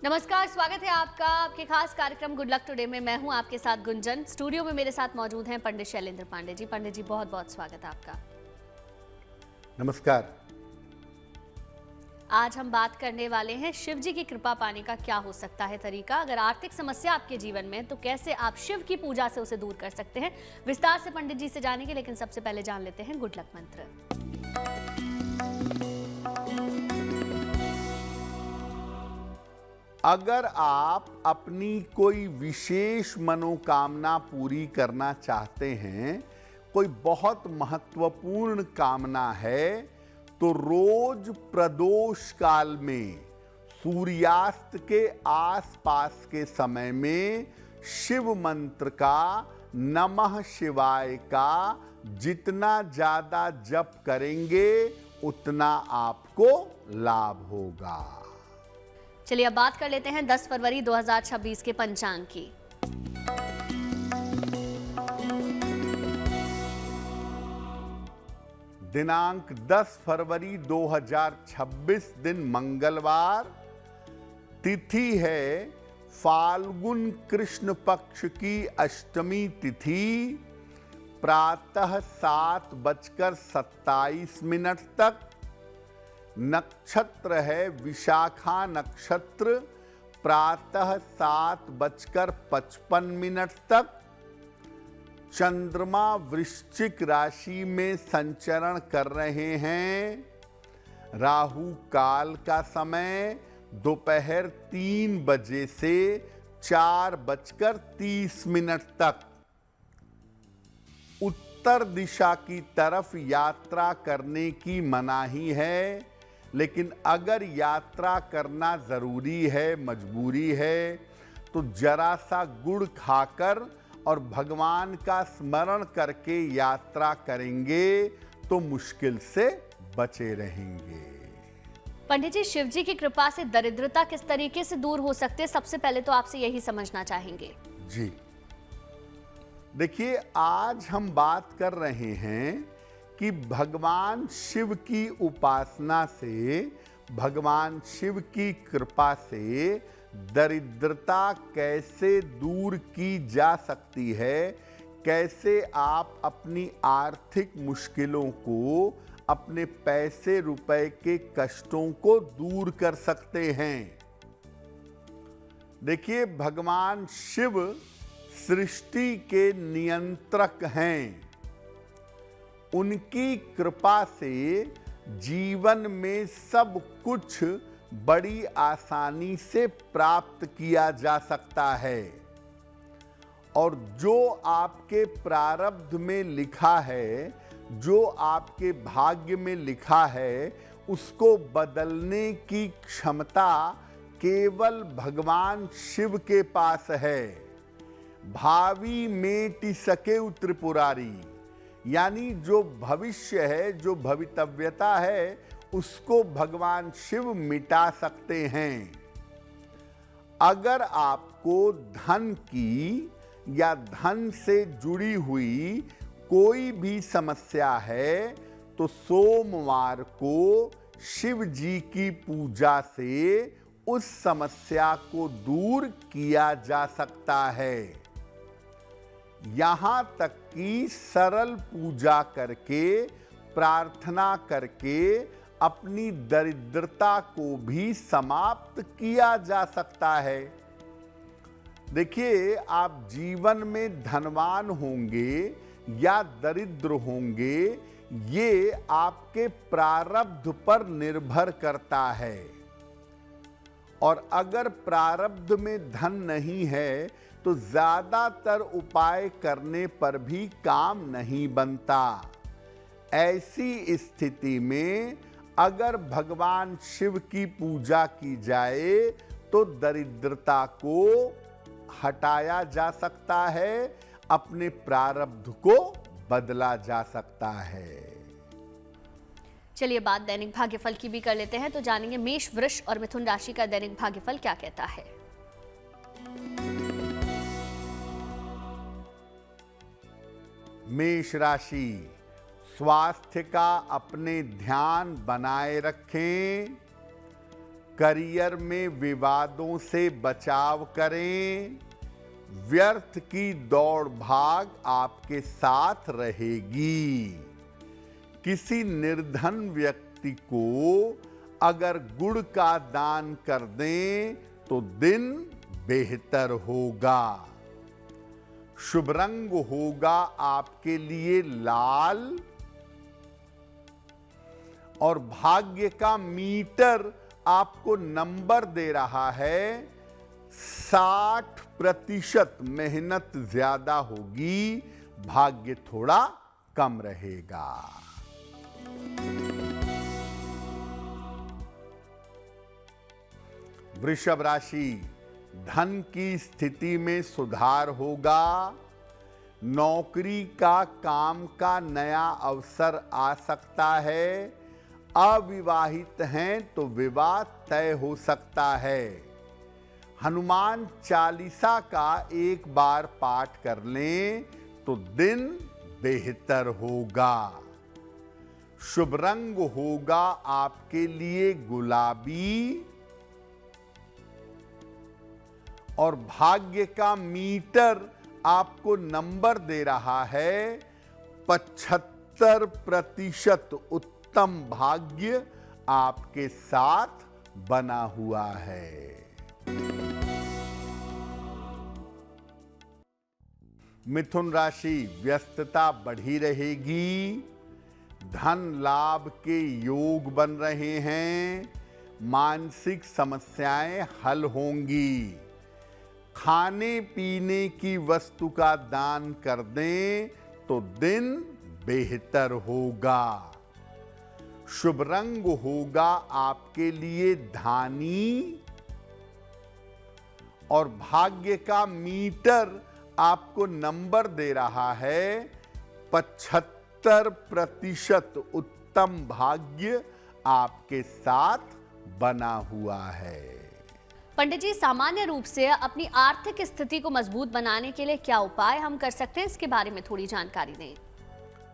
नमस्कार, स्वागत है आपका आपके खास कार्यक्रम गुड लक टुडे में। मैं हूं आपके साथ गुंजन। स्टूडियो में मेरे साथ मौजूद हैं पंडित शैलेंद्र पांडे जी। पंडित जी, बहुत बहुत स्वागत है आपका। नमस्कार। आज हम बात करने वाले हैं शिव जी की कृपा पाने का क्या हो सकता है तरीका। अगर आर्थिक समस्या आपके जीवन में तो कैसे आप शिव की पूजा से उसे दूर कर सकते हैं, विस्तार से पंडित जी से जानेंगे। लेकिन सबसे पहले जान लेते हैं गुड लक मंत्र। अगर आप अपनी कोई विशेष मनोकामना पूरी करना चाहते हैं, कोई बहुत महत्वपूर्ण कामना है, तो रोज प्रदोष काल में सूर्यास्त के आसपास के समय में शिव मंत्र का, नमः शिवाय का जितना ज्यादा जप करेंगे उतना आपको लाभ होगा। चलिए अब बात कर लेते हैं 10 फरवरी 2026 के पंचांग की। दिनांक 10 फरवरी 2026 दिन मंगलवार, तिथि है फाल्गुन कृष्ण पक्ष की अष्टमी तिथि, प्रातः 7:27 तक। नक्षत्र है विशाखा नक्षत्र, प्रातः 7:55 तक। चंद्रमा वृश्चिक राशि में संचरण कर रहे हैं। राहु काल का समय दोपहर 3 बजे से 4:30 तक। उत्तर दिशा की तरफ यात्रा करने की मनाही है, लेकिन अगर यात्रा करना जरूरी है, मजबूरी है, तो जरा सा गुड़ खाकर और भगवान का स्मरण करके यात्रा करेंगे तो मुश्किल से बचे रहेंगे। पंडित जी, शिव जी की कृपा से दरिद्रता किस तरीके से दूर हो सकती है, सबसे पहले तो आपसे यही समझना चाहेंगे। जी देखिए, आज हम बात कर रहे हैं कि भगवान शिव की उपासना से, भगवान शिव की कृपा से दरिद्रता कैसे दूर की जा सकती है, कैसे आप अपनी आर्थिक मुश्किलों को, अपने पैसे रुपए के कष्टों को दूर कर सकते हैं। देखिए, भगवान शिव सृष्टि के नियंत्रक हैं। उनकी कृपा से जीवन में सब कुछ बड़ी आसानी से प्राप्त किया जा सकता है, और जो आपके प्रारब्ध में लिखा है, जो आपके भाग्य में लिखा है, उसको बदलने की क्षमता केवल भगवान शिव के पास है। भावी मेटि सके त्रिपुरारी, यानी जो भविष्य है, जो भवितव्यता है, उसको भगवान शिव मिटा सकते हैं। अगर आपको धन की या धन से जुड़ी हुई कोई भी समस्या है, तो सोमवार को शिव जी की पूजा से उस समस्या को दूर किया जा सकता है। यहां तक कि सरल पूजा करके, प्रार्थना करके अपनी दरिद्रता को भी समाप्त किया जा सकता है। देखिए, आप जीवन में धनवान होंगे या दरिद्र होंगे, ये आपके प्रारब्ध पर निर्भर करता है। और अगर प्रारब्ध में धन नहीं है तो ज्यादातर उपाय करने पर भी काम नहीं बनता। ऐसी स्थिति में अगर भगवान शिव की पूजा की जाए तो दरिद्रता को हटाया जा सकता है, अपने प्रारब्ध को बदला जा सकता है। चलिए बात दैनिक भाग्यफल की भी कर लेते हैं, तो जानेंगे मेष, वृष और मिथुन राशि का दैनिक भाग्यफल क्या कहता है। मेष राशि, स्वास्थ्य का अपने ध्यान बनाए रखें। करियर में विवादों से बचाव करें। व्यर्थ की दौड़ भाग आपके साथ रहेगी। किसी निर्धन व्यक्ति को अगर गुड़ का दान कर दें तो दिन बेहतर होगा। शुभ रंग होगा आपके लिए लाल और भाग्य का मीटर आपको नंबर दे रहा है 60%। मेहनत ज्यादा होगी, भाग्य थोड़ा कम रहेगा। वृषभ राशि, धन की स्थिति में सुधार होगा। नौकरी का काम का नया अवसर आ सकता है। अविवाहित हैं तो विवाह तय हो सकता है। हनुमान चालीसा का एक बार पाठ कर लें तो दिन बेहतर होगा। शुभ रंग होगा आपके लिए गुलाबी और भाग्य का मीटर आपको नंबर दे रहा है 75%। उत्तम भाग्य आपके साथ बना हुआ है। मिथुन राशि, व्यस्तता बढ़ी रहेगी। धन लाभ के योग बन रहे हैं। मानसिक समस्याएं हल होंगी। खाने पीने की वस्तु का दान कर दें तो दिन बेहतर होगा। शुभ रंग होगा आपके लिए धानी और भाग्य का मीटर आपको नंबर दे रहा है 75%। उत्तम भाग्य आपके साथ बना हुआ है। पंडित जी, सामान्य रूप से अपनी आर्थिक स्थिति को मजबूत बनाने के लिए क्या उपाय हम कर सकते हैं, इसके बारे में थोड़ी जानकारी दें।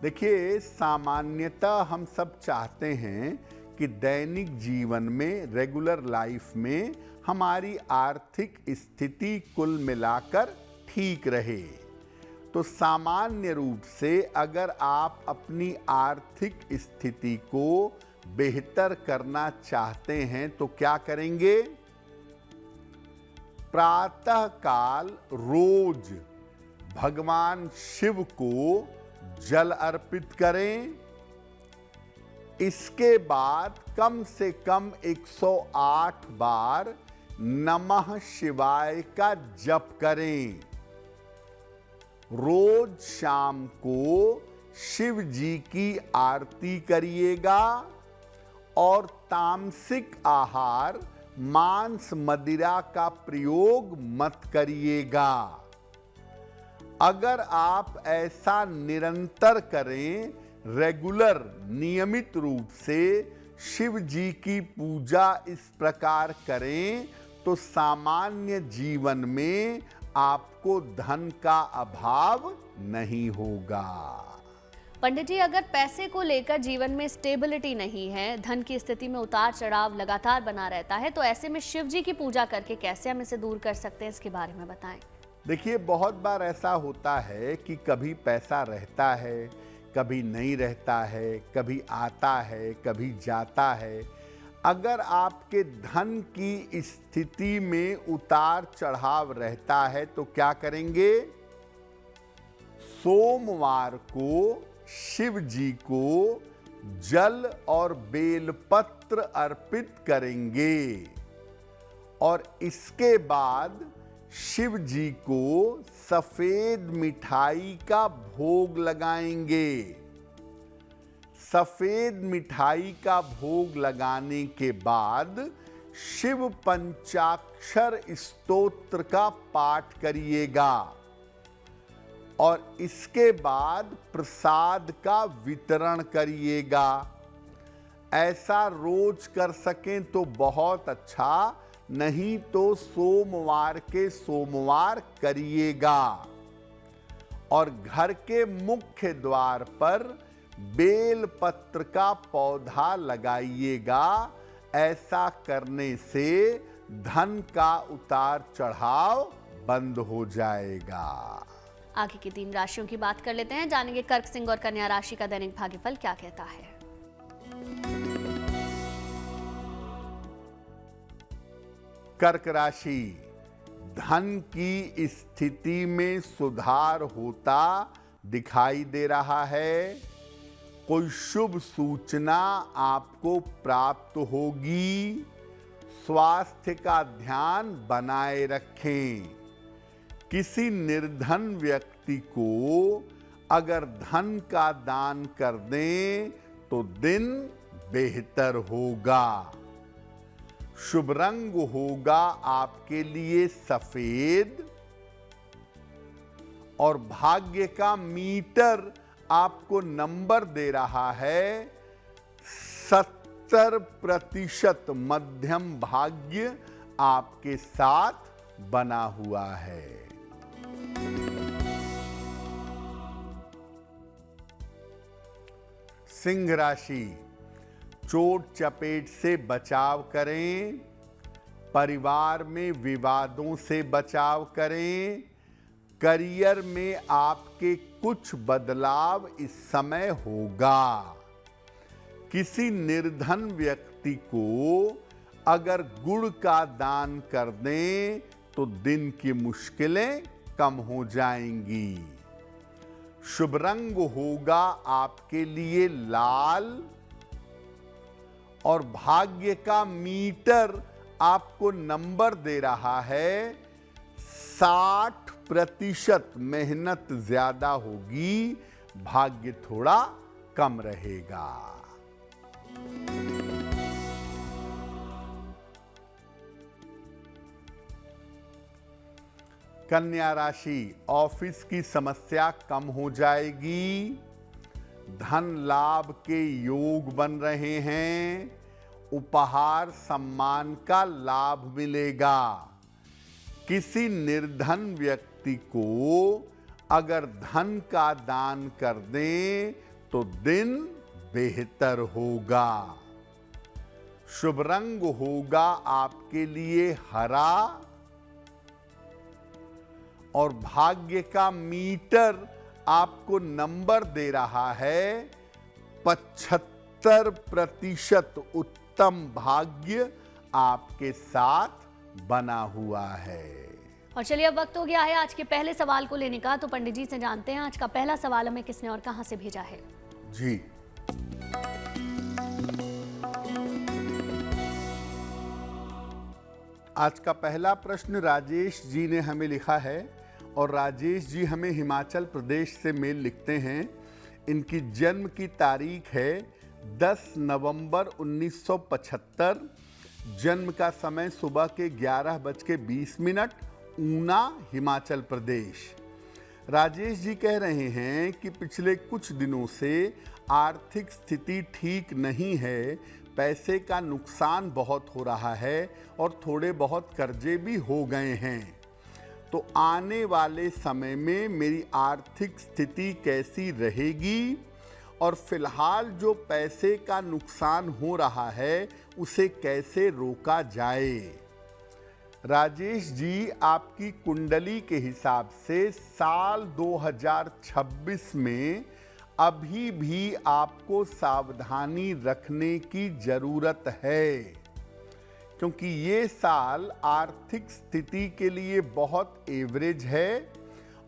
देखिए, सामान्यतः हम सब चाहते हैं कि दैनिक जीवन में, रेगुलर लाइफ में हमारी आर्थिक स्थिति कुल मिलाकर ठीक रहे। तो सामान्य रूप से अगर आप अपनी आर्थिक स्थिति को बेहतर करना चाहते हैं तो क्या करेंगे? प्रातः काल रोज भगवान शिव को जल अर्पित करें। इसके बाद कम से कम 108 बार नमः शिवाय का जप करें। रोज शाम को शिव जी की आरती करिएगा और तामसिक आहार, मांस मदिरा का प्रयोग मत करिएगा। अगर आप ऐसा निरंतर करें, रेगुलर नियमित रूप से शिव जी की पूजा इस प्रकार करें तो सामान्य जीवन में आपको धन का अभाव नहीं होगा। पंडित जी, अगर पैसे को लेकर जीवन में स्टेबिलिटी नहीं है, धन की स्थिति में उतार चढ़ाव लगातार बना रहता है, तो ऐसे में शिव जी की पूजा करके कैसे हम इसे दूर कर सकते हैं, इसके बारे में बताएं। देखिए, बहुत बार ऐसा होता है कि कभी पैसा रहता है, कभी नहीं रहता है, कभी आता है, कभी जाता है। अगर आपके धन की स्थिति में उतार चढ़ाव रहता है तो क्या करेंगे? सोमवार को शिव जी को जल और बेलपत्र अर्पित करेंगे और इसके बाद शिव जी को सफेद मिठाई का भोग लगाएंगे। सफेद मिठाई का भोग लगाने के बाद शिव पंचाक्षर स्तोत्र का पाठ करिएगा और इसके बाद प्रसाद का वितरण करिएगा। ऐसा रोज कर सकें तो बहुत अच्छा, नहीं तो सोमवार के सोमवार करिएगा और घर के मुख्य द्वार पर बेल पत्र का पौधा लगाइएगा। ऐसा करने से धन का उतार चढ़ाव बंद हो जाएगा। आगे की 3 राशियों की बात कर लेते हैं। जानेंगे कर्क, सिंह और कन्या राशि का दैनिक भाग्यफल क्या कहता है। कर्क राशि, धन की स्थिति में सुधार होता दिखाई दे रहा है। कोई शुभ सूचना आपको प्राप्त होगी। स्वास्थ्य का ध्यान बनाए रखें। किसी निर्धन व्यक्ति को अगर धन का दान कर दें तो दिन बेहतर होगा। शुभ रंग होगा आपके लिए सफेद और भाग्य का मीटर आपको नंबर दे रहा है 70% मध्यम भाग्य आपके साथ बना हुआ है। सिंह राशि, चोट चपेट से बचाव करें। परिवार में विवादों से बचाव करें। करियर में आपके कुछ बदलाव इस समय होगा। किसी निर्धन व्यक्ति को अगर गुड़ का दान कर दें तो दिन की मुश्किलें कम हो जाएंगी। शुभ रंग होगा आपके लिए लाल और भाग्य का मीटर आपको नंबर दे रहा है 60% मेहनत ज्यादा होगी, भाग्य थोड़ा कम रहेगा। कन्या राशि, ऑफिस की समस्या कम हो जाएगी। धन लाभ के योग बन रहे हैं। उपहार सम्मान का लाभ मिलेगा। किसी निर्धन व्यक्ति को अगर धन का दान कर दें तो दिन बेहतर होगा। शुभ रंग होगा आपके लिए हरा और भाग्य का मीटर आपको नंबर दे रहा है 75% उत्तम भाग्य आपके साथ बना हुआ है। और चलिए अब वक्त हो गया है आज के पहले सवाल को लेने का, तो पंडित जी से जानते हैं आज का पहला सवाल हमें किसने और कहां से भेजा है। जी, आज का पहला प्रश्न राजेश जी ने हमें लिखा है और राजेश जी हमें हिमाचल प्रदेश से मेल लिखते हैं। इनकी जन्म की तारीख है 10 नवंबर 1975। जन्म का समय सुबह के 11:20, ऊना, हिमाचल प्रदेश। राजेश जी कह रहे हैं कि पिछले कुछ दिनों से आर्थिक स्थिति ठीक नहीं है। पैसे का नुकसान बहुत हो रहा है और थोड़े बहुत कर्जे भी हो गए हैं। तो आने वाले समय में मेरी आर्थिक स्थिति कैसी रहेगी और फिलहाल जो पैसे का नुकसान हो रहा है उसे कैसे रोका जाए। राजेश जी, आपकी कुंडली के हिसाब से साल 2026 में अभी भी आपको सावधानी रखने की जरूरत है, क्योंकि ये साल आर्थिक स्थिति के लिए बहुत एवरेज है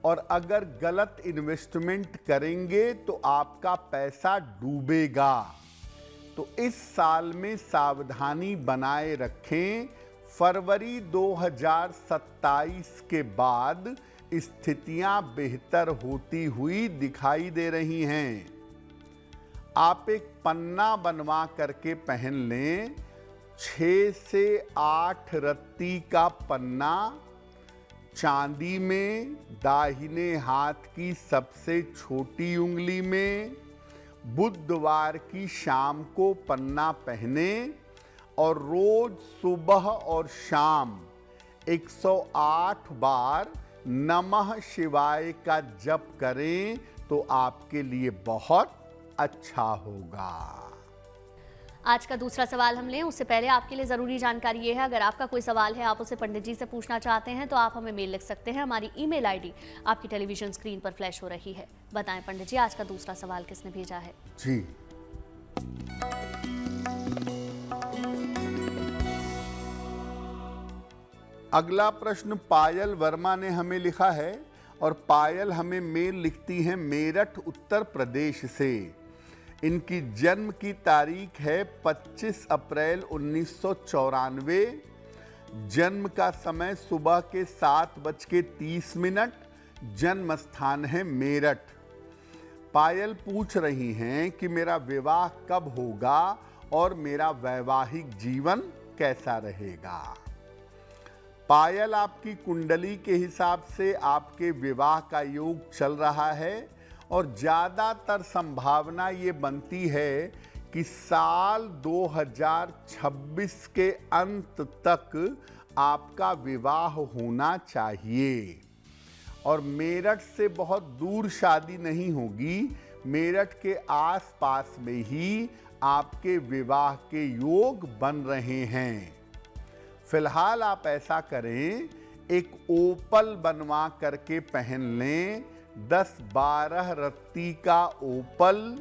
और अगर गलत इन्वेस्टमेंट करेंगे तो आपका पैसा डूबेगा। तो इस साल में सावधानी बनाए रखें। फरवरी 2027 के बाद स्थितियां बेहतर होती हुई दिखाई दे रही हैं। आप एक पन्ना बनवा करके पहन लें। 6 से 8 रत्ती का पन्ना, चांदी में, दाहिने हाथ की सबसे छोटी उंगली में। बुधवार की शाम को पन्ना पहने और रोज सुबह और शाम 108 बार नमः शिवाय का जप करें तो आपके लिए बहुत अच्छा होगा। आज का दूसरा सवाल हम लें उससे पहले आपके लिए ज़रूरी जानकारी ये है, अगर आपका कोई सवाल है, आप उसे पंडित जी से पूछना चाहते हैं तो आप हमें मेल लिख सकते हैं। हमारी ईमेल आईडी आपकी टेलीविजन स्क्रीन पर फ्लैश हो रही है। बताएं पंडित जी, आज का दूसरा सवाल किसने भेजा है? जी, अगला प्रश्न पायल वर्मा ने हमें लिखा है और पायल हमें मेल लिखती हैं मेरठ उत्तर प्रदेश से। इनकी जन्म की तारीख है 25 अप्रैल 1994। जन्म का समय सुबह के 7:30। जन्म स्थान है मेरठ। पायल पूछ रही हैं कि मेरा विवाह कब होगा और मेरा वैवाहिक जीवन कैसा रहेगा। पायल, आपकी कुंडली के हिसाब से आपके विवाह का योग चल रहा है और ज़्यादातर संभावना ये बनती है कि साल 2026 के अंत तक आपका विवाह होना चाहिए। और मेरठ से बहुत दूर शादी नहीं होगी, मेरठ के आसपास में ही आपके विवाह के योग बन रहे हैं। फिलहाल आप ऐसा करें, एक ओपल बनवा करके पहन लें। 10-12 रत्ती का ओपल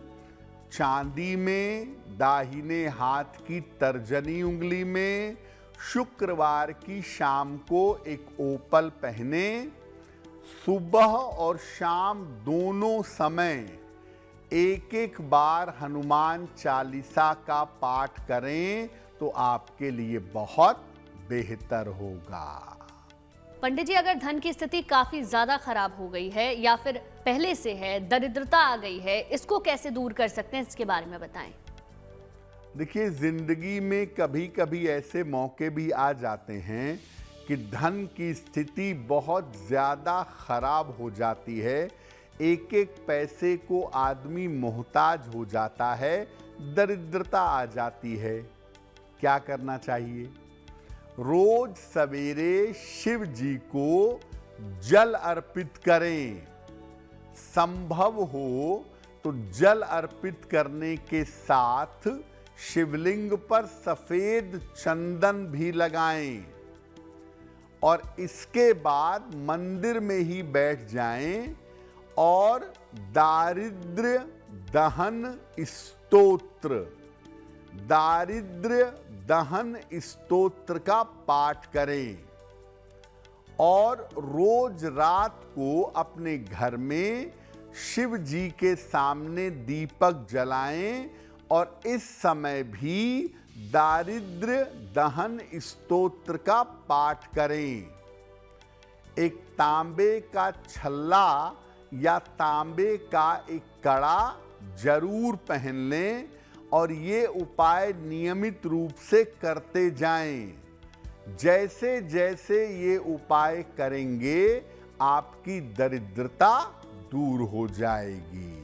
चांदी में, दाहिने हाथ की तर्जनी उंगली में। शुक्रवार की शाम को एक ओपल पहने। सुबह और शाम दोनों समय एक बार हनुमान चालीसा का पाठ करें तो आपके लिए बहुत बेहतर होगा। पंडित जी, अगर धन की स्थिति काफी ज्यादा खराब हो गई है या फिर पहले से है, दरिद्रता आ गई है, इसको कैसे दूर कर सकते हैं, इसके बारे में बताएं। देखिए, जिंदगी में कभी कभी ऐसे मौके भी आ जाते हैं कि धन की स्थिति बहुत ज्यादा खराब हो जाती है। एक एक पैसे को आदमी मोहताज हो जाता है, दरिद्रता आ जाती है। क्या करना चाहिए? रोज सवेरे शिव जी को जल अर्पित करें। संभव हो तो जल अर्पित करने के साथ शिवलिंग पर सफेद चंदन भी लगाएं और इसके बाद मंदिर में ही बैठ जाएं और दारिद्र्य दहन स्तोत्र का पाठ करें और रोज रात को अपने घर में शिव जी के सामने दीपक जलाएं और इस समय भी दारिद्र्य दहन स्तोत्र का पाठ करें। एक तांबे का छल्ला या तांबे का एक कड़ा जरूर पहन लें और ये उपाय नियमित रूप से करते जाएं। जैसे जैसे ये उपाय करेंगे आपकी दरिद्रता दूर हो जाएगी।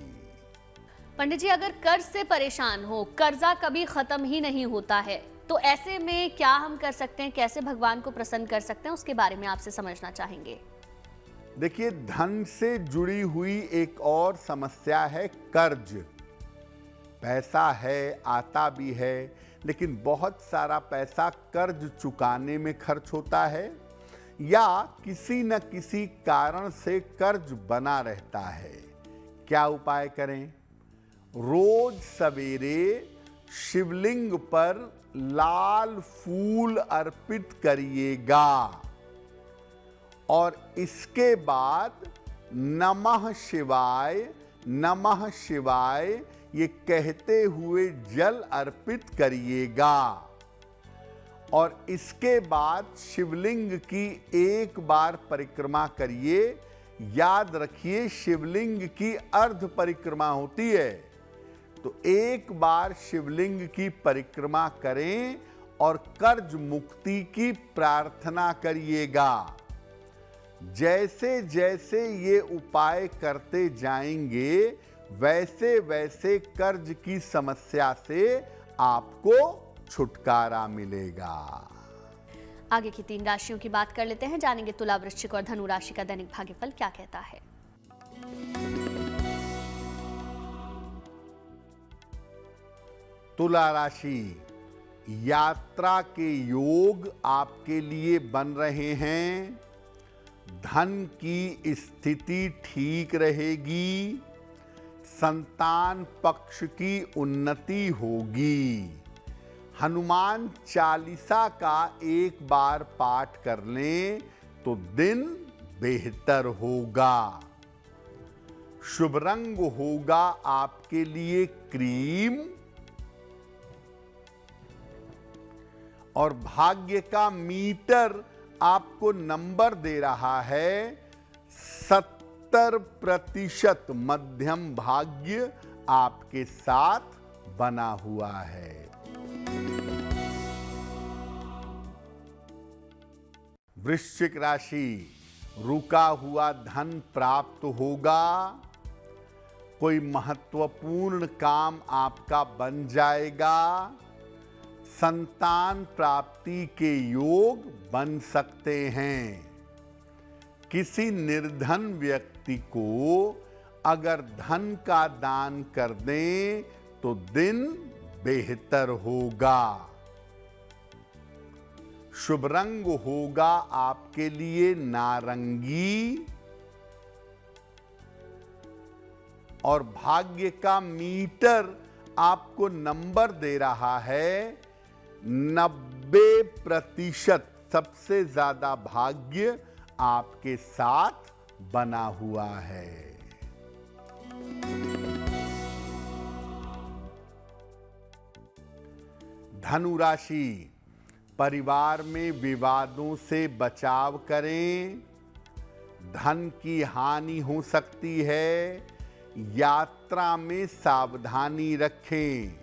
पंडित जी, अगर कर्ज से परेशान हो, कर्जा कभी खत्म ही नहीं होता है, तो ऐसे में क्या हम कर सकते हैं, कैसे भगवान को प्रसन्न कर सकते हैं, उसके बारे में आपसे समझना चाहेंगे। देखिए, धन से जुड़ी हुई एक और समस्या है कर्ज। पैसा है, आता भी है, लेकिन बहुत सारा पैसा कर्ज चुकाने में खर्च होता है या किसी न किसी कारण से कर्ज बना रहता है। क्या उपाय करें? रोज सवेरे शिवलिंग पर लाल फूल अर्पित करिएगा और इसके बाद नमः शिवाय ये कहते हुए जल अर्पित करिएगा और इसके बाद शिवलिंग की एक बार परिक्रमा करिए। याद रखिए, शिवलिंग की अर्ध परिक्रमा होती है, तो एक बार शिवलिंग की परिक्रमा करें और कर्ज मुक्ति की प्रार्थना करिएगा। जैसे जैसे ये उपाय करते जाएंगे वैसे वैसे कर्ज की समस्या से आपको छुटकारा मिलेगा। आगे की 3 राशियों की बात कर लेते हैं, जानेंगे तुला, वृश्चिक और धनु राशि का दैनिक भाग्यफल क्या कहता है। तुला राशि, यात्रा के योग आपके लिए बन रहे हैं। धन की स्थिति ठीक रहेगी। संतान पक्ष की उन्नति होगी। हनुमान चालीसा का एक बार पाठ कर लें तो दिन बेहतर होगा। शुभ रंग होगा आपके लिए क्रीम और भाग्य का मीटर आपको नंबर दे रहा है 70% मध्यम भाग्य आपके साथ बना हुआ है। वृश्चिक राशि, रुका हुआ धन प्राप्त होगा। कोई महत्वपूर्ण काम आपका बन जाएगा। संतान प्राप्ति के योग बन सकते हैं। किसी निर्धन व्यक्ति को अगर धन का दान कर दें तो दिन बेहतर होगा। शुभ रंग होगा आपके लिए नारंगी और भाग्य का मीटर आपको नंबर दे रहा है 90%। सबसे ज्यादा भाग्य आपके साथ बना हुआ है। धनु राशि, परिवार में विवादों से बचाव करें। धन की हानि हो सकती है। यात्रा में सावधानी रखें।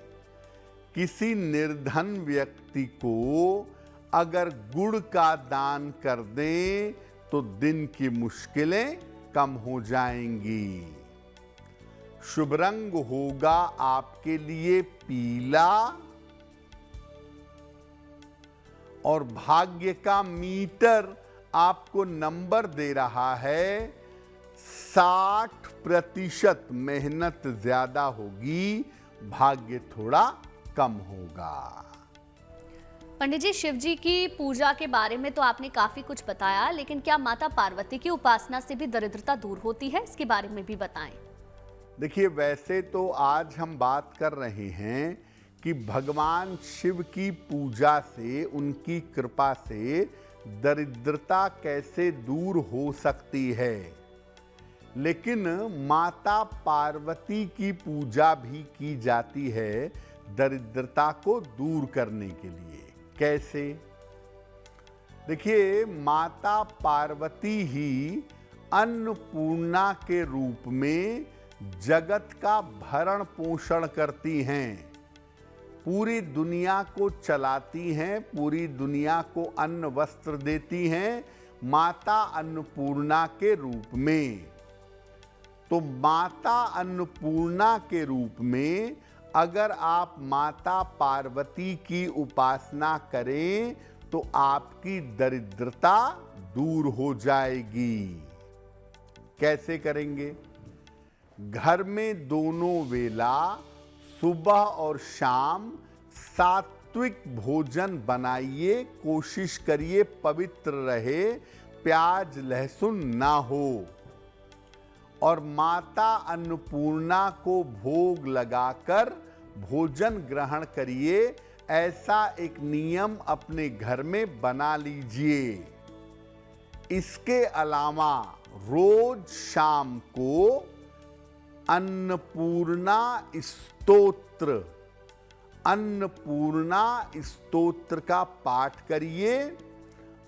किसी निर्धन व्यक्ति को अगर गुड़ का दान कर दें तो दिन की मुश्किलें कम हो जाएंगी। शुभ रंग होगा आपके लिए पीला और भाग्य का मीटर आपको नंबर दे रहा है 60%। मेहनत ज्यादा होगी, भाग्य थोड़ा कम होगा। पंडित जी, शिव जी की पूजा के बारे में तो आपने काफी कुछ बताया, लेकिन क्या माता पार्वती की उपासना से भी दरिद्रता दूर होती है? इसके बारे में भी बताएं। देखिए, वैसे तो आज हम बात कर रहे हैं कि भगवान शिव की पूजा से, उनकी कृपा से दरिद्रता कैसे दूर हो सकती है। लेकिन माता पार्वती की पूजा भी की जाती है दरिद्रता को दूर करने के लिए। कैसे? देखिए, माता पार्वती ही अन्नपूर्णा के रूप में जगत का भरण पोषण करती हैं। पूरी दुनिया को चलाती हैं, पूरी दुनिया को अन्न वस्त्र देती हैं माता अन्नपूर्णा के रूप में। तो माता अन्नपूर्णा के रूप में अगर आप माता पार्वती की उपासना करें तो आपकी दरिद्रता दूर हो जाएगी। कैसे करेंगे? घर में दोनों वेला सुबह और शाम सात्विक भोजन बनाइए। कोशिश करिए पवित्र रहे, प्याज लहसुन ना हो। और माता अन्नपूर्णा को भोग लगाकर भोजन ग्रहण करिए। ऐसा एक नियम अपने घर में बना लीजिए। इसके अलावा रोज शाम को अन्नपूर्णा स्तोत्र का पाठ करिए।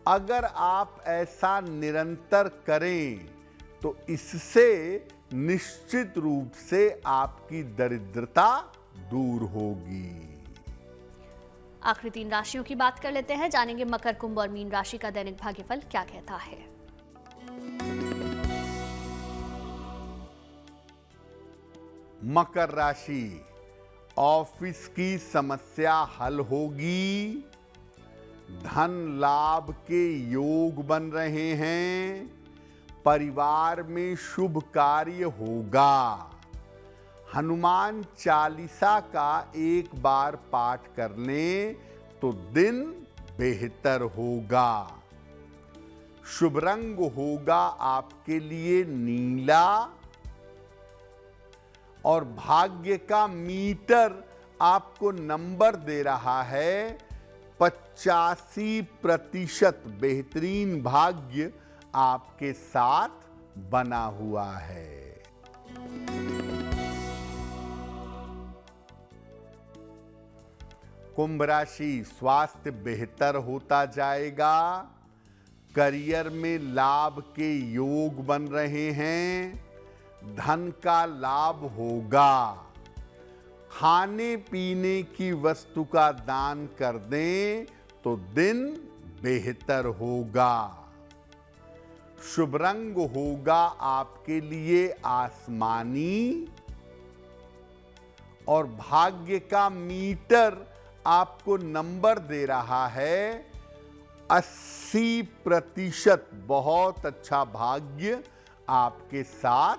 अगर आप ऐसा निरंतर करें तो इससे निश्चित रूप से आपकी दरिद्रता दूर होगी। आखिरी 3 राशियों की बात कर लेते हैं। जानेंगे मकर, कुंभ और मीन राशि का दैनिक भाग्यफल क्या कहता है। मकर राशि, ऑफिस की समस्या हल होगी। धन लाभ के योग बन रहे हैं। परिवार में शुभ कार्य होगा। हनुमान चालीसा का एक बार पाठ कर लें तो दिन बेहतर होगा। शुभ रंग होगा आपके लिए नीला और भाग्य का मीटर आपको नंबर दे रहा है 85%। बेहतरीन भाग्य आपके साथ बना हुआ है। कुंभ राशि, स्वास्थ्य बेहतर होता जाएगा। करियर में लाभ के योग बन रहे हैं। धन का लाभ होगा। खाने पीने की वस्तु का दान कर दें तो दिन बेहतर होगा। शुभ रंग होगा आपके लिए आसमानी और भाग्य का मीटर आपको नंबर दे रहा है 80%। बहुत अच्छा भाग्य आपके साथ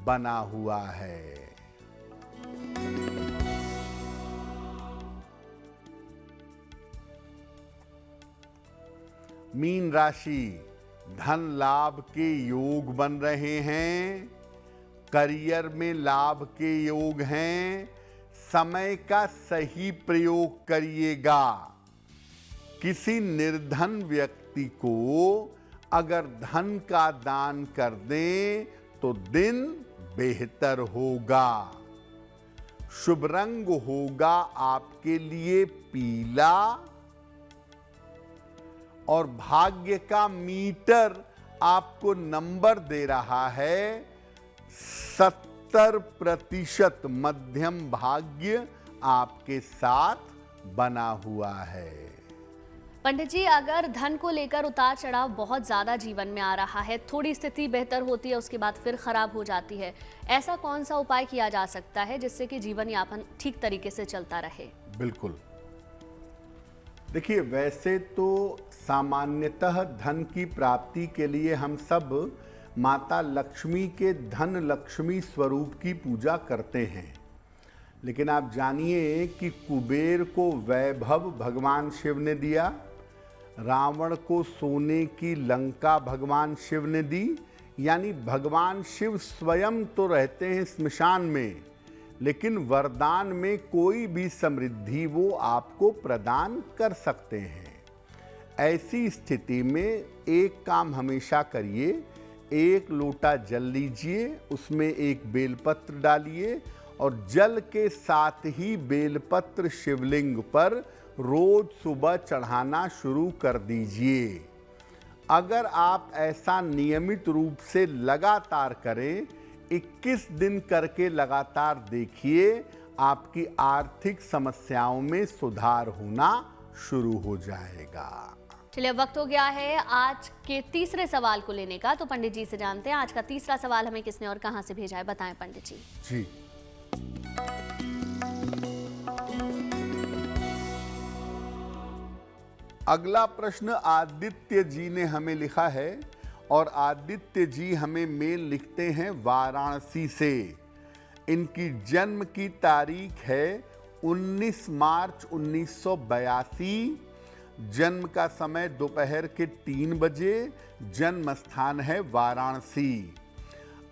बना हुआ है। मीन राशि, धन लाभ के योग बन रहे हैं। करियर में लाभ के योग हैं। समय का सही प्रयोग करिएगा। किसी निर्धन व्यक्ति को अगर धन का दान कर दें तो दिन बेहतर होगा। शुभ रंग होगा आपके लिए पीला और भाग्य का मीटर आपको नंबर दे रहा है 70%। मध्यम भाग्य आपके साथ बना हुआ है। पंडित जी, अगर धन को लेकर उतार चढ़ाव बहुत ज्यादा जीवन में आ रहा है, थोड़ी स्थिति बेहतर होती है, उसके बाद फिर खराब हो जाती है, ऐसा कौन सा उपाय किया जा सकता है जिससे कि जीवन यापन ठीक तरीके से चलता रहे? बिल्कुल, देखिए, वैसे तो सामान्यतः धन की प्राप्ति के लिए हम सब माता लक्ष्मी के धन लक्ष्मी स्वरूप की पूजा करते हैं। लेकिन आप जानिए कि कुबेर को वैभव भगवान शिव ने दिया, रावण को सोने की लंका भगवान शिव ने दी। यानी भगवान शिव स्वयं तो रहते हैं स्मशान में, लेकिन वरदान में कोई भी समृद्धि वो आपको प्रदान कर सकते हैं। ऐसी स्थिति में एक काम हमेशा करिए, एक लोटा जल लीजिए, उसमें एक बेलपत्र डालिए और जल के साथ ही बेलपत्र शिवलिंग पर रोज सुबह चढ़ाना शुरू कर दीजिए। अगर आप ऐसा नियमित रूप से लगातार करें, 21 दिन करके लगातार देखिए, आपकी आर्थिक समस्याओं में सुधार होना शुरू हो जाएगा। चलिए, वक्त हो गया है आज के तीसरे सवाल को लेने का, तो पंडित जी से जानते हैं आज का तीसरा सवाल हमें किसने और कहां से भेजा है। बताएं पंडित जी। जी, अगला प्रश्न आदित्य जी ने हमें लिखा है और आदित्य जी हमें मेल लिखते हैं वाराणसी से। इनकी जन्म की तारीख है 19 मार्च 1982। जन्म का समय दोपहर के 3 बजे। जन्म स्थान है वाराणसी।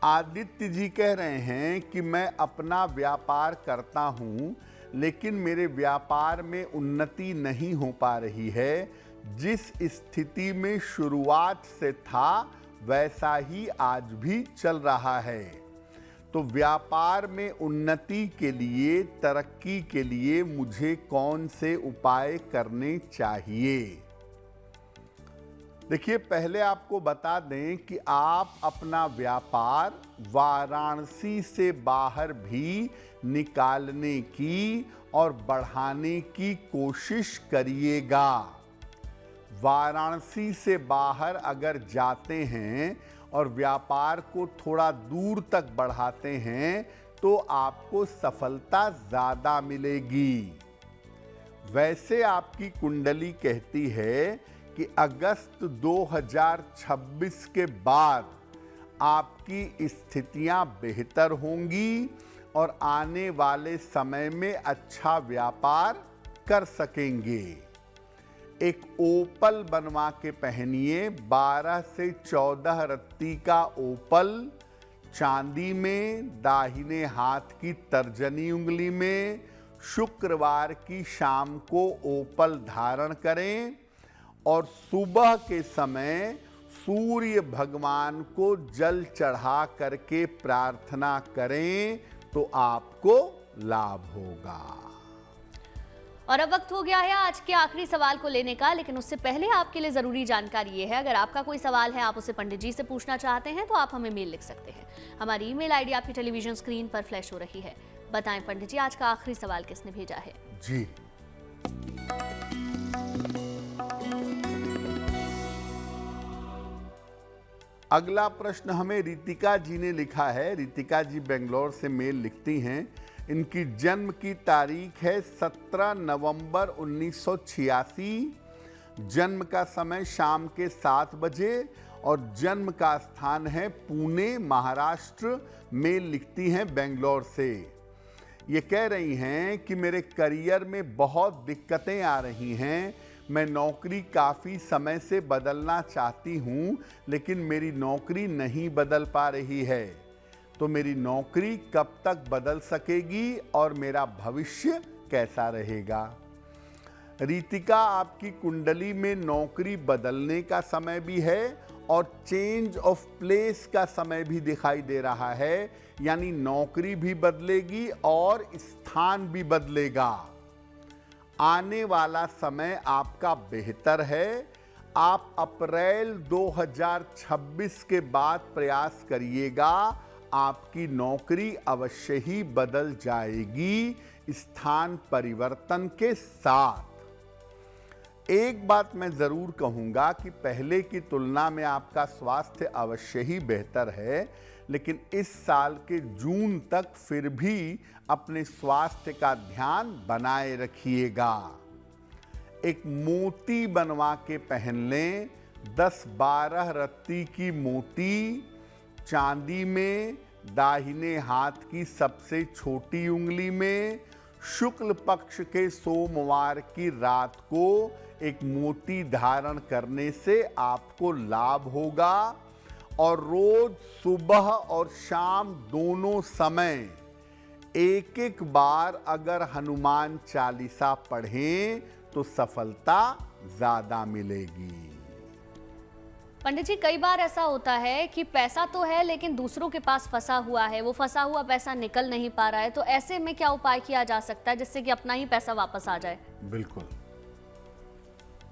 आदित्य जी कह रहे हैं कि मैं अपना व्यापार करता हूं, लेकिन मेरे व्यापार में उन्नति नहीं हो पा रही है। जिस स्थिति में शुरुआत से था वैसा ही आज भी चल रहा है। तो व्यापार में उन्नति के लिए, तरक्की के लिए मुझे कौन से उपाय करने चाहिए? देखिए, पहले आपको बता दें कि आप अपना व्यापार वाराणसी से बाहर भी निकालने की और बढ़ाने की कोशिश करिएगा। वाराणसी से बाहर अगर जाते हैं और व्यापार को थोड़ा दूर तक बढ़ाते हैं तो आपको सफलता ज़्यादा मिलेगी। वैसे आपकी कुंडली कहती है कि अगस्त 2026 के बाद आपकी स्थितियां बेहतर होंगी। और आने वाले समय में अच्छा व्यापार कर सकेंगे। एक ओपल बनवा के पहनिए, 12 से 14 रत्ती का ओपल, चांदी में, दाहिने हाथ की तर्जनी उंगली में। शुक्रवार की शाम को ओपल धारण करें और सुबह के समय सूर्य भगवान को जल चढ़ा करके प्रार्थना करें तो आपको लाभ होगा। और अब वक्त हो गया है आज के आखिरी सवाल को लेने का, लेकिन उससे पहले आपके लिए जरूरी जानकारी ये है, अगर आपका कोई सवाल है, आप उसे पंडित जी से पूछना चाहते हैं तो आप हमें मेल लिख सकते हैं। हमारी ईमेल आईडी आपकी टेलीविजन स्क्रीन पर फ्लैश हो रही है। बताएं पंडित जी, आज का आखिरी सवाल किसने भेजा है? जी, अगला प्रश्न हमें रितिका जी ने लिखा है। रितिका जी बेंगलोर से मेल लिखती हैं। इनकी जन्म की तारीख है 17 नवंबर 1986। जन्म का समय शाम के 7 बजे और जन्म का स्थान है पुणे, महाराष्ट्र। मेल लिखती हैं बेंगलोर से। ये कह रही हैं कि मेरे करियर में बहुत दिक्कतें आ रही हैं। मैं नौकरी काफ़ी समय से बदलना चाहती हूँ, लेकिन मेरी नौकरी नहीं बदल पा रही है। तो मेरी नौकरी कब तक बदल सकेगी और मेरा भविष्य कैसा रहेगा? रितिका, आपकी कुंडली में नौकरी बदलने का समय भी है और चेंज ऑफ प्लेस का समय भी दिखाई दे रहा है, यानी नौकरी भी बदलेगी और स्थान भी बदलेगा। आने वाला समय आपका बेहतर है। आप अप्रैल 2026 के बाद प्रयास करिएगा, आपकी नौकरी अवश्य ही बदल जाएगी स्थान परिवर्तन के साथ। एक बात मैं जरूर कहूंगा कि पहले की तुलना में आपका स्वास्थ्य अवश्य ही बेहतर है, लेकिन इस साल के जून तक फिर भी अपने स्वास्थ्य का ध्यान बनाए रखिएगा। एक मोती बनवा के पहन लें, 10-12 रत्ती की मोती, चांदी में, दाहिने हाथ की सबसे छोटी उंगली में। शुक्ल पक्ष के सोमवार की रात को एक मोती धारण करने से आपको लाभ होगा और रोज सुबह और शाम दोनों समय एक बार अगर हनुमान चालीसा पढ़ें तो सफलता ज्यादा मिलेगी। पंडित जी, कई बार ऐसा होता है कि पैसा तो है लेकिन दूसरों के पास फंसा हुआ है, वो फंसा हुआ पैसा निकल नहीं पा रहा है, तो ऐसे में क्या उपाय किया जा सकता है जिससे कि अपना ही पैसा वापस आ जाए? बिल्कुल,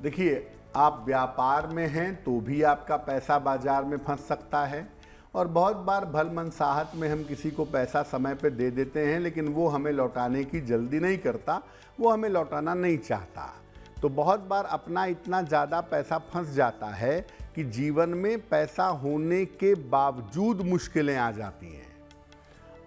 देखिए, आप व्यापार में हैं तो भी आपका पैसा बाजार में फंस सकता है और बहुत बार भल मनसाहत में हम किसी को पैसा समय पे दे देते हैं, लेकिन वो हमें लौटाने की जल्दी नहीं करता, वो हमें लौटाना नहीं चाहता। तो बहुत बार अपना इतना ज़्यादा पैसा फंस जाता है कि जीवन में पैसा होने के बावजूद मुश्किलें आ जाती हैं।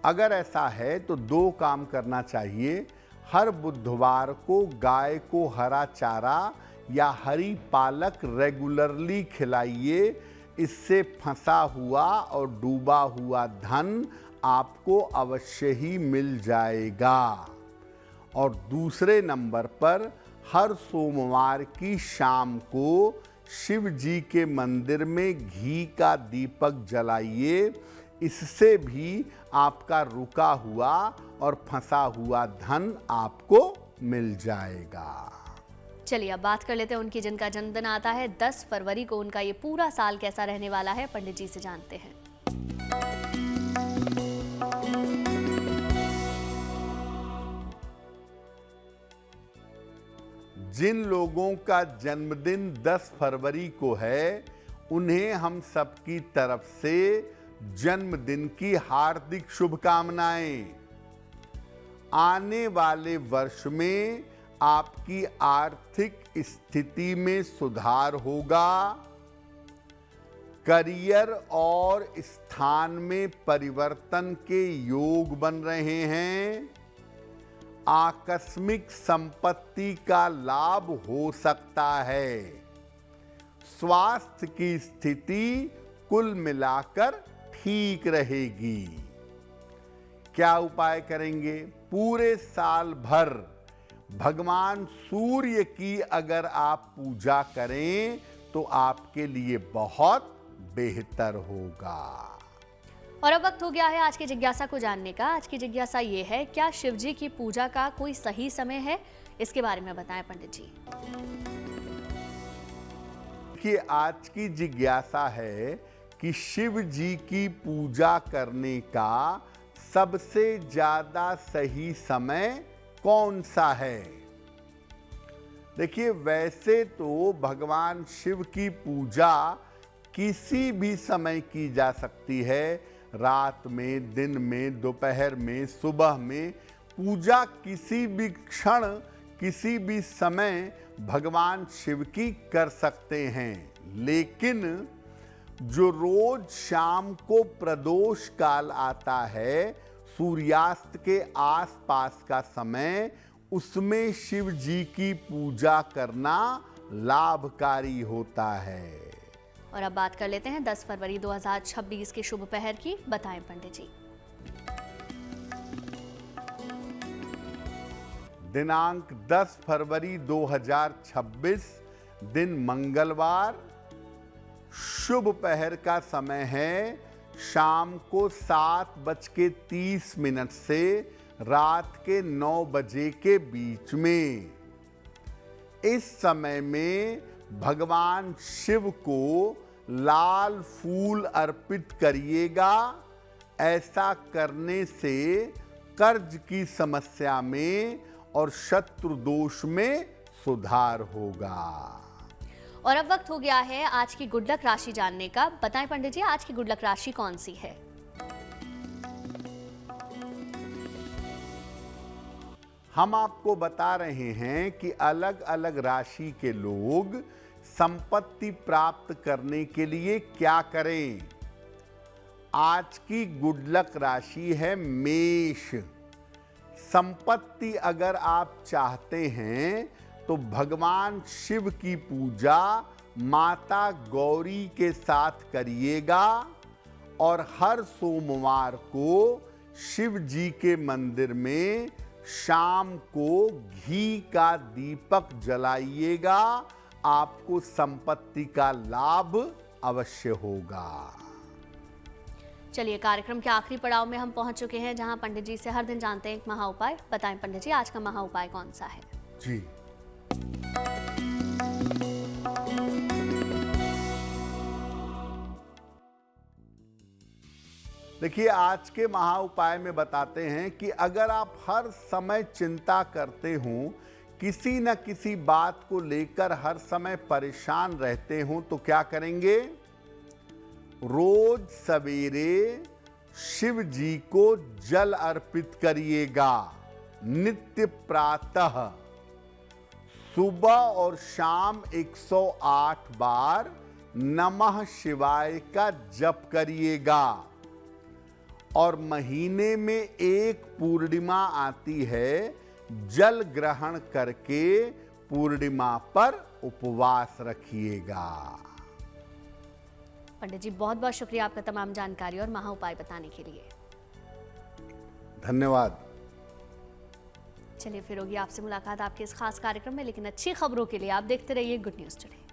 अगर ऐसा है तो 2 काम करना चाहिए। हर बुधवार को गाय को हरा चारा या हरी पालक रेगुलरली खिलाइए। इससे फंसा हुआ और डूबा हुआ धन आपको अवश्य ही मिल जाएगा। और दूसरे नंबर पर हर सोमवार की शाम को शिव जी के मंदिर में घी का दीपक जलाइए। इससे भी आपका रुका हुआ और फंसा हुआ धन आपको मिल जाएगा। चलिए अब बात कर लेते हैं उनकी जिनका जन्मदिन आता है 10 फरवरी को। उनका ये पूरा साल कैसा रहने वाला है, पंडित जी से जानते हैं। जिन लोगों का जन्मदिन 10 फरवरी को है, उन्हें हम सबकी तरफ से जन्मदिन की हार्दिक शुभकामनाएं। आने वाले वर्ष में आपकी आर्थिक स्थिति में सुधार होगा। करियर और स्थान में परिवर्तन के योग बन रहे हैं। आकस्मिक संपत्ति का लाभ हो सकता है। स्वास्थ्य की स्थिति कुल मिलाकर ठीक रहेगी। क्या उपाय करेंगे? पूरे साल भर भगवान सूर्य की अगर आप पूजा करें तो आपके लिए बहुत बेहतर होगा। और अब वक्त हो गया है आज की जिज्ञासा को जानने का। आज की जिज्ञासा ये है, क्या शिव जी की पूजा का कोई सही समय है? इसके बारे में बताएं पंडित जी। कि आज की जिज्ञासा है कि शिव जी की पूजा करने का सबसे ज्यादा सही समय कौन सा है? देखिए, वैसे तो भगवान शिव की पूजा किसी भी समय की जा सकती है, रात में, दिन में, दोपहर में, सुबह में। पूजा किसी भी क्षण, किसी भी समय भगवान शिव की कर सकते हैं। लेकिन जो रोज शाम को प्रदोष काल आता है, सूर्यास्त के आसपास का समय, उसमें शिव जी की पूजा करना लाभकारी होता है। और अब बात कर लेते हैं 10 फरवरी 2026 के शुभ पहर की। बताएं पंडित जी। दिनांक 10 फरवरी 2026, दिन मंगलवार, शुभ पहर का समय है शाम को 7:30 से रात के 9 बजे के बीच में। इस समय में भगवान शिव को लाल फूल अर्पित करिएगा। ऐसा करने से कर्ज की समस्या में और शत्रु दोष में सुधार होगा। और अब वक्त हो गया है आज की गुड लक राशि जानने का। बताएं पंडित जी, आज की गुड लक राशि कौन सी है? हम आपको बता रहे हैं कि अलग अलग राशि के लोग संपत्ति प्राप्त करने के लिए क्या करें। आज की गुड लक राशि है मेष। संपत्ति अगर आप चाहते हैं तो भगवान शिव की पूजा माता गौरी के साथ करिएगा और हर सोमवार को शिव जी के मंदिर में शाम को घी का दीपक जलाइएगा। आपको संपत्ति का लाभ अवश्य होगा। चलिए, कार्यक्रम के आखिरी पड़ाव में हम पहुंच चुके हैं, जहां पंडित जी से हर दिन जानते हैं एक महा उपाय। बताएं पंडित जी, आज का महा उपाय कौन सा है? जी, देखिए, आज के महा उपाय में बताते हैं कि अगर आप हर समय चिंता करते हो, किसी न किसी बात को लेकर हर समय परेशान रहते हो, तो क्या करेंगे? रोज सवेरे शिव जी को जल अर्पित करिएगा। नित्य प्रातः सुबह और शाम 108 बार नमः शिवाय का जप करिएगा। और महीने में एक पूर्णिमा आती है, जल ग्रहण करके पूर्णिमा पर उपवास रखिएगा। पंडित जी, बहुत बहुत शुक्रिया आपका तमाम जानकारी और महा उपाय बताने के लिए। धन्यवाद। चलिए, फिर होगी आपसे मुलाकात आपके इस खास कार्यक्रम में, लेकिन अच्छी खबरों के लिए आप देखते रहिए गुड न्यूज़ टुडे।